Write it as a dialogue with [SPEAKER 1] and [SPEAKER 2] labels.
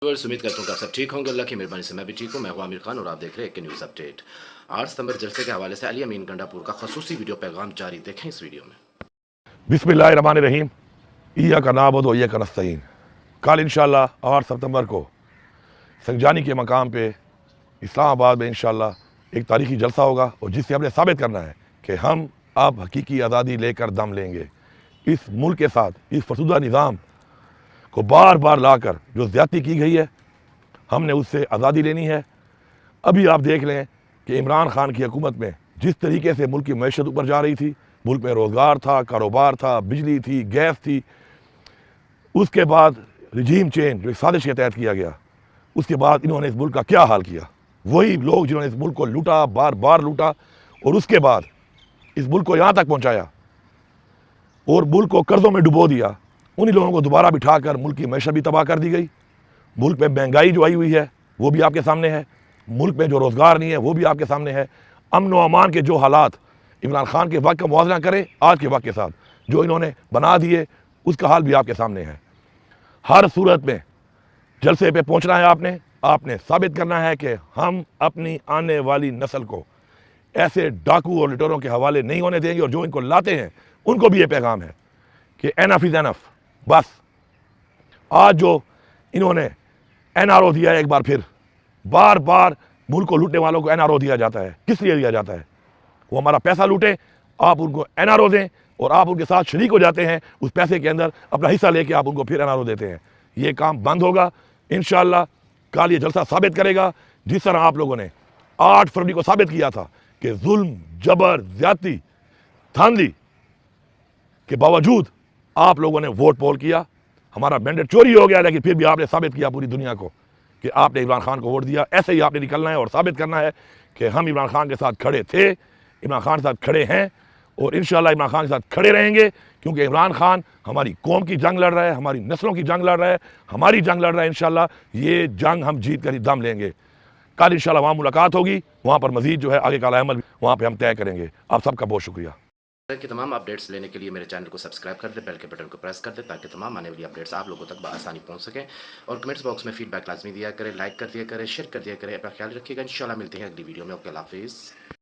[SPEAKER 1] امید کرتا ہوں کہ آپ سب ٹھیک ہوں گے. اللہ کی مہربانی سے میں بھی ٹھیک ہوں. میں ہوں عامر خان اور آپ دیکھ رہے ہیں کہ نیوز اپڈیٹ. 8 ستمبر جلسے کے حوالے سے علی امین گنڈا پور کا خصوصی ویڈیو پیغام جاری. دیکھیں اس ویڈیو میں.
[SPEAKER 2] بسم اللہ الرحمن الرحیم. ایاک نعبد و ایاک نستعین. کل انشاءاللہ 8 ستمبر کو سنجانی کے مقام پہ اسلام آباد میں انشاءاللہ ایک تاریخی جلسہ ہوگا، اور جس سے ہم نے ثابت کرنا ہے کہ ہم اب حقیقی آزادی لے کر دم لیں گے. اس ملک کے ساتھ اس فرسودہ نظام کو بار بار لا کر جو زیادتی کی گئی ہے، ہم نے اس سے آزادی لینی ہے. ابھی آپ دیکھ لیں کہ عمران خان کی حکومت میں جس طریقے سے ملک کی معیشت اوپر جا رہی تھی، ملک میں روزگار تھا، کاروبار تھا، بجلی تھی، گیس تھی. اس کے بعد رجیم چینج جو ایک سازش کے تحت کیا گیا، اس کے بعد انہوں نے اس ملک کا کیا حال کیا. وہی لوگ جنہوں نے اس ملک کو لوٹا، بار بار لوٹا، اور اس کے بعد اس ملک کو یہاں تک پہنچایا اور ملک کو قرضوں میں ڈبو دیا، انہی لوگوں کو دوبارہ بٹھا کر ملک کی معیشت بھی تباہ کر دی گئی. ملک میں مہنگائی جو آئی ہوئی ہے وہ بھی آپ کے سامنے ہے. ملک میں جو روزگار نہیں ہے وہ بھی آپ کے سامنے ہے. امن و امان کے جو حالات عمران خان کے وقت کا موازنہ کریں آج کے وقت کے ساتھ جو انہوں نے بنا دیے، اس کا حال بھی آپ کے سامنے ہے. ہر صورت میں جلسے پہ پہنچنا ہے. آپ نے ثابت کرنا ہے کہ ہم اپنی آنے والی نسل کو ایسے ڈاکو اور لٹوروں کے حوالے نہیں ہونے دیں گے، اور جو ان کو لاتے ہیں ان کو بھی یہ پیغام ہے کہ اینف از اینف. بس آج جو انہوں نے این آر او دیا ہے، ایک بار پھر بار بار ملک کو لوٹنے والوں کو این آر او دیا جاتا ہے. کس لیے دیا جاتا ہے؟ وہ ہمارا پیسہ لوٹیں، آپ ان کو این آر او دیں، اور آپ ان کے ساتھ شریک ہو جاتے ہیں. اس پیسے کے اندر اپنا حصہ لے کے آپ ان کو پھر این آر او دیتے ہیں. یہ کام بند ہوگا انشاءاللہ. کل یہ جلسہ ثابت کرے گا، جس طرح آپ لوگوں نے 8 فروری کو ثابت کیا تھا کہ ظلم، جبر، زیادتی، دھاندلی کے باوجود آپ لوگوں نے ووٹ پول کیا. ہمارا مینڈیٹ چوری ہو گیا، لیکن پھر بھی آپ نے ثابت کیا پوری دنیا کو کہ آپ نے عمران خان کو ووٹ دیا. ایسے ہی آپ نے نکلنا ہے اور ثابت کرنا ہے کہ ہم عمران خان کے ساتھ کھڑے تھے، عمران خان کے ساتھ کھڑے ہیں، اور انشاءاللہ عمران خان کے ساتھ کھڑے رہیں گے. کیونکہ عمران خان ہماری قوم کی جنگ لڑ رہا ہے، ہماری نسلوں کی جنگ لڑ رہا ہے، ہماری جنگ لڑ رہا ہے. انشاءاللہ یہ جنگ ہم جیت کر ہی دم لیں گے. کل انشاءاللہ وہاں ملاقات ہوگی، وہاں پر مزید جو ہے آگے کا عمل وہاں پہ ہم طے کریں گے. آپ سب کا بہت شکریہ.
[SPEAKER 1] کہ تمام اپڈیٹس لینے کے لیے میرے چینل کو سبسکرائب کر دیں، بیل کے بٹن کو پریس کر دیں تاکہ تمام آنے والی اپڈیٹس آپ لوگوں تک بآسانی پہنچ سکیں. اور کمنٹس باکس میں فیڈ بیک لازمی دیا کریں، لائک کر دیا کریں، شیئر کر دیا کریں. اپنا خیال رکھیے گا. انشاءاللہ ملتے ہیں اگلی ویڈیو میں. اوکے، اللہ حافظ.